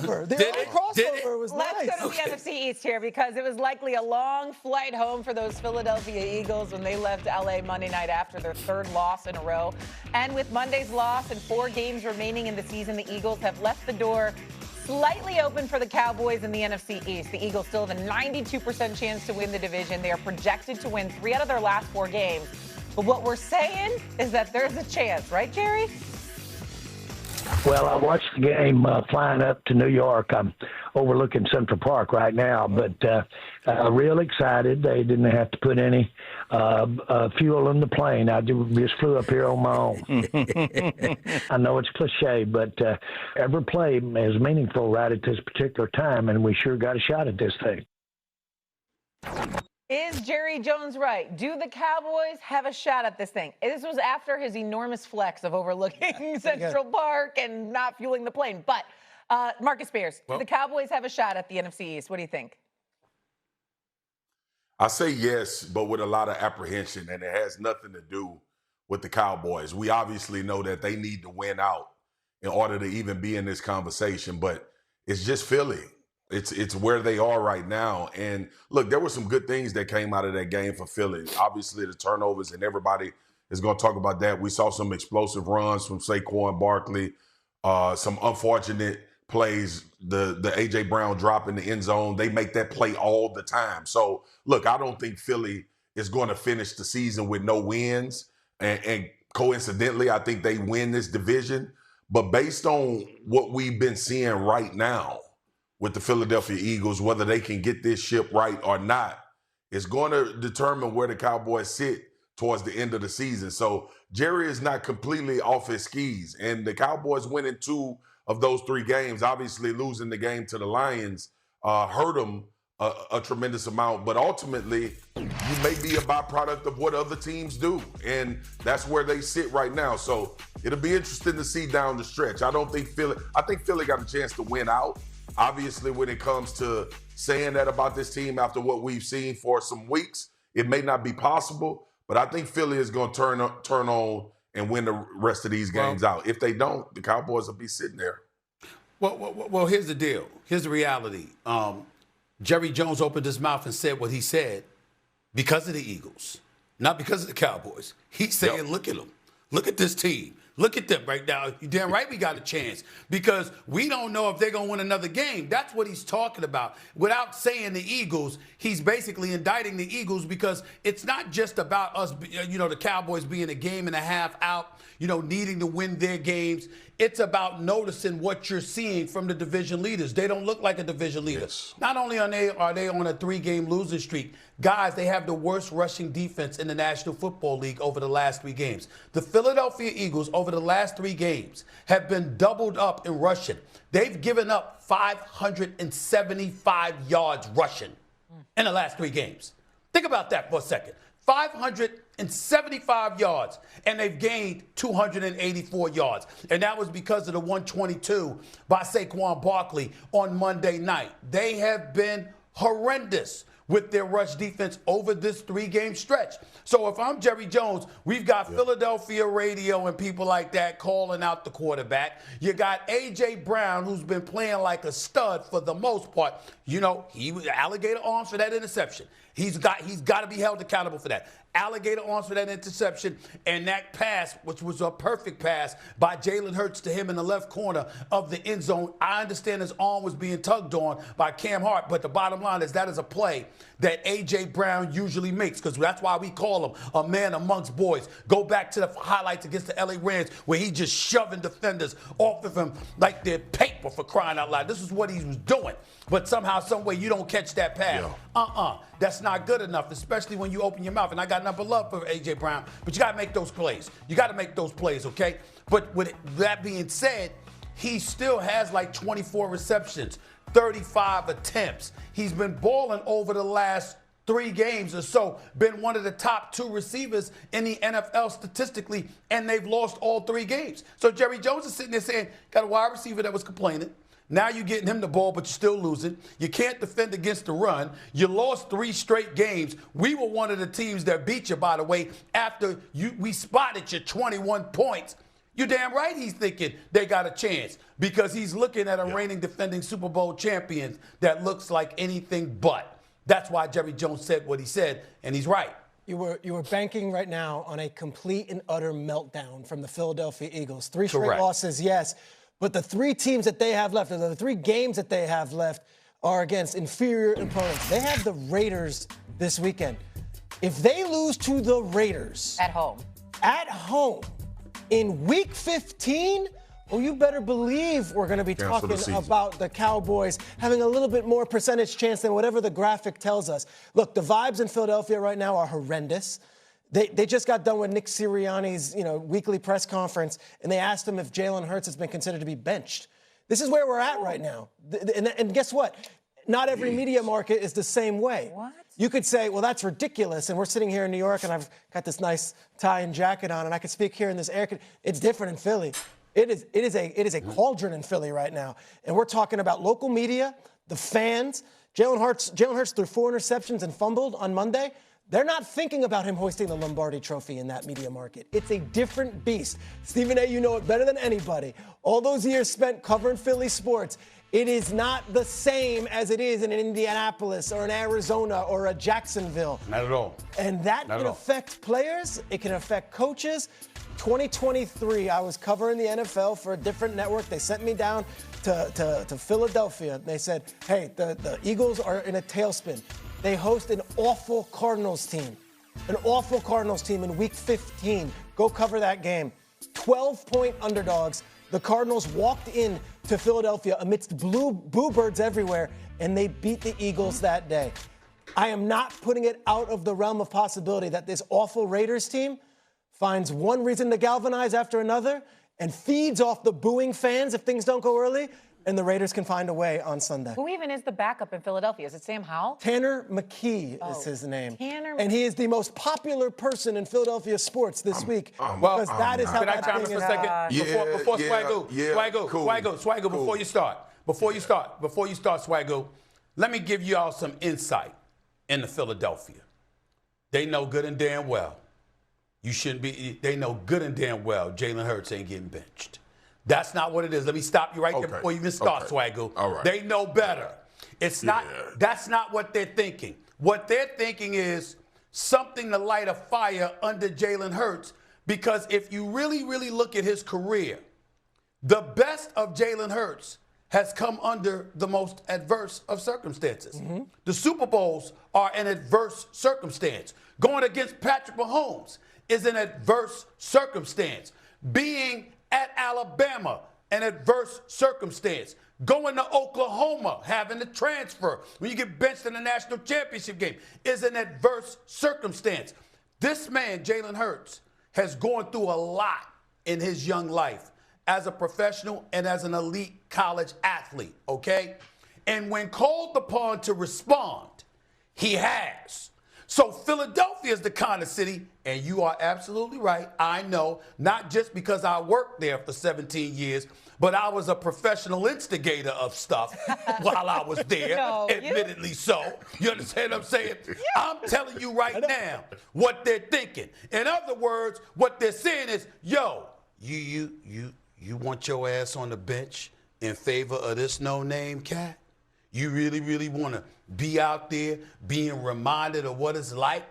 crossover. Their crossover was Let's nice. go to the NFC East here because it was likely a long flight home for those Philadelphia Eagles when they left LA Monday night after their third loss in a row. And with Monday's loss and 4 games remaining in the season, the Eagles have left the door slightly open for the Cowboys in the NFC East. The Eagles still have a 92% chance to win the division. They are projected to win 3 out of their last 4 games. But what we're saying is that there's a chance, right, Jerry? Well, I watched the game flying up to New York. I'm overlooking Central Park right now, but real excited. They didn't have to put any fuel in the plane. I just flew up here on my own. I know it's cliche, but every play is meaningful right at this particular time, and we sure got a shot at this thing. Is Jerry Jones right? Do the Cowboys have a shot at this thing? This was after his enormous flex of overlooking Central Park and not fueling the plane. But Marcus Spears, do the Cowboys have a shot at the NFC East? What do you think? I say yes, but with a lot of apprehension, and it has nothing to do with the Cowboys. We obviously know that they need to win out in order to even be in this conversation, but it's just Philly. It's where they are right now. And look, there were some good things that came out of that game for Philly. Obviously, the turnovers, and everybody is going to talk about that. We saw some explosive runs from Saquon Barkley, some unfortunate plays, the A.J. Brown drop in the end zone. They make that play all the time. So, look, I don't think Philly is going to finish the season with no wins. And coincidentally, I think they win this division. But based on what we've been seeing right now, with the Philadelphia Eagles, whether they can get this ship right or not, is going to determine where the Cowboys sit towards the end of the season. So Jerry is not completely off his skis. And the Cowboys winning 2 of those 3 games, obviously losing the game to the Lions, hurt them a tremendous amount. But ultimately, you may be a byproduct of what other teams do. And that's where they sit right now. So it'll be interesting to see down the stretch. I think Philly got a chance to win out. Obviously, when it comes to saying that about this team after what we've seen for some weeks, it may not be possible, but I think Philly is going to turn on and win the rest of these games out. If they don't, the Cowboys will be sitting there. Well, here's the deal. Here's the reality. Jerry Jones opened his mouth and said what he said because of the Eagles, not because of the Cowboys. He's saying, look at them. Look at this team. Look at them right now. You're damn right we got a chance because we don't know if they're going to win another game. That's what he's talking about. Without saying the Eagles, he's basically indicting the Eagles because it's not just about us, the Cowboys being a game and a half out, needing to win their games. It's about noticing what you're seeing from the division leaders. They don't look like a division leader. Yes. Not only are they on a 3-game losing streak, guys, they have the worst rushing defense in the National Football League over the last 3 games. The Philadelphia Eagles over the last 3 games have been doubled up in rushing. They've given up 575 yards rushing in the last 3 games. Think about that for a second. 575 yards, and they've gained 284 yards. And that was because of the 122 by Saquon Barkley on Monday night. They have been horrendous with their rush defense over this 3-game stretch. So if I'm Jerry Jones, we've got Philadelphia radio and people like that calling out the quarterback. You got A.J. Brown, who's been playing like a stud for the most part. He was alligator arms for that interception. He's got to be held accountable for that. Alligator arms for that interception, and that pass, which was a perfect pass by Jalen Hurts to him in the left corner of the end zone. I understand his arm was being tugged on by Cam Hart, but the bottom line is that is a play that A.J. Brown usually makes because that's why we call him a man amongst boys. Go back to the highlights against the L.A. Rams where he just shoving defenders off of him like they're paper, for crying out loud. This is what he was doing. But somehow, some way, you don't catch that pass. That's not good enough, especially when you open your mouth. And I got nothing but love for A.J. Brown, but you got to make those plays. You got to make those plays, okay? But with that being said, he still has like 24 receptions, 35 attempts. He's been balling over the last 3 games or so, been one of the top 2 receivers in the NFL statistically, and they've lost all 3 games. So Jerry Jones is sitting there saying, got a wide receiver that was complaining. Now you're getting him the ball, but you're still losing. You can't defend against the run. You lost 3 straight games. We were one of the teams that beat you, by the way, after we spotted you 21 points. You're damn right he's thinking they got a chance because he's looking at a reigning defending Super Bowl champion that looks like anything but. That's why Jerry Jones said what he said, and he's right. You were banking right now on a complete and utter meltdown from the Philadelphia Eagles. 3 straight losses, yes, but the 3 teams that they have left, or the 3 games that they have left, are against inferior opponents. They have the Raiders this weekend. If they lose to the Raiders at home in Week 15, well, you better believe we're going to be talking about the Cowboys having a little bit more percentage chance than whatever the graphic tells us. Look, the vibes in Philadelphia right now are horrendous. They just got done with Nick Sirianni's weekly press conference, and they asked him if Jalen Hurts has been considered to be benched. This is where we're at right now. And guess what? Not every media market is the same way. What? You could say, well, that's ridiculous, and we're sitting here in New York, and I've got this nice tie and jacket on, and I could speak here in this air. It's different in Philly. It is a cauldron in Philly right now. And we're talking about local media, the fans. Jalen Hurts threw 4 interceptions and fumbled on Monday. They're not thinking about him hoisting the Lombardi Trophy in that media market. It's a different beast. Stephen A., you know it better than anybody. All those years spent covering Philly sports, it is not the same as it is in an Indianapolis or an Arizona or a Jacksonville. Not at all. And that can affect players. It can affect coaches. 2023, I was covering the NFL for a different network. They sent me down to Philadelphia. They said, hey, the Eagles are in a tailspin. They host an awful Cardinals team. An awful Cardinals team in Week 15. Go cover that game. 12-point underdogs. The Cardinals walked in to Philadelphia amidst boo birds everywhere, and they beat the Eagles that day. I am not putting it out of the realm of possibility that this awful Raiders team finds one reason to galvanize after another and feeds off the booing fans if things don't go early, and the Raiders can find a way on Sunday. Who even is the backup in Philadelphia? Is it Sam Howell? Tanner McKee is his name. And he is the most popular person in Philadelphia sports this week because that is how that thing is. Can I chime in for a second? Before Swagoo, before you start, Swagoo, let me give you all some insight into Philadelphia. They know good and damn well. They know good and damn well Jalen Hurts ain't getting benched. That's not what it is. Let me stop you right there before you even start, Swagoo. All right. They know better. It's not. That's not what they're thinking. What they're thinking is something to light a fire under Jalen Hurts, because if you really, really look at his career, the best of Jalen Hurts has come under the most adverse of circumstances. Mm-hmm. The Super Bowls are an adverse circumstance. Going against Patrick Mahomes is an adverse circumstance. Being at Alabama, an adverse circumstance. Going to Oklahoma, having to transfer when you get benched in the national championship game is an adverse circumstance. This man, Jalen Hurts, has gone through a lot in his young life as a professional and as an elite college athlete, okay? And when called upon to respond, he has. So Philadelphia is the kind of city, and you are absolutely right, I know, not just because I worked there for 17 years, but I was a professional instigator of stuff while I was there, admittedly so. You understand what I'm saying? I'm telling you right now what they're thinking. In other words, what they're saying is, yo, you want your ass on the bench in favor of this no-name cat? You really, really want to be out there being reminded of what it's like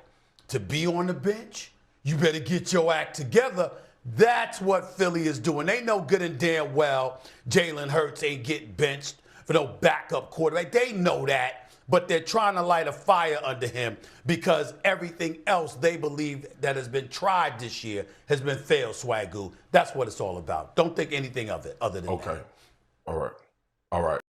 to be on the bench? You better get your act together. That's what Philly is doing. They know good and damn well Jalen Hurts ain't getting benched for no backup quarterback. They know that, but they're trying to light a fire under him because everything else they believe that has been tried this year has been failed, Swagoo. That's what it's all about. Don't think anything of it other than that. Okay. All right.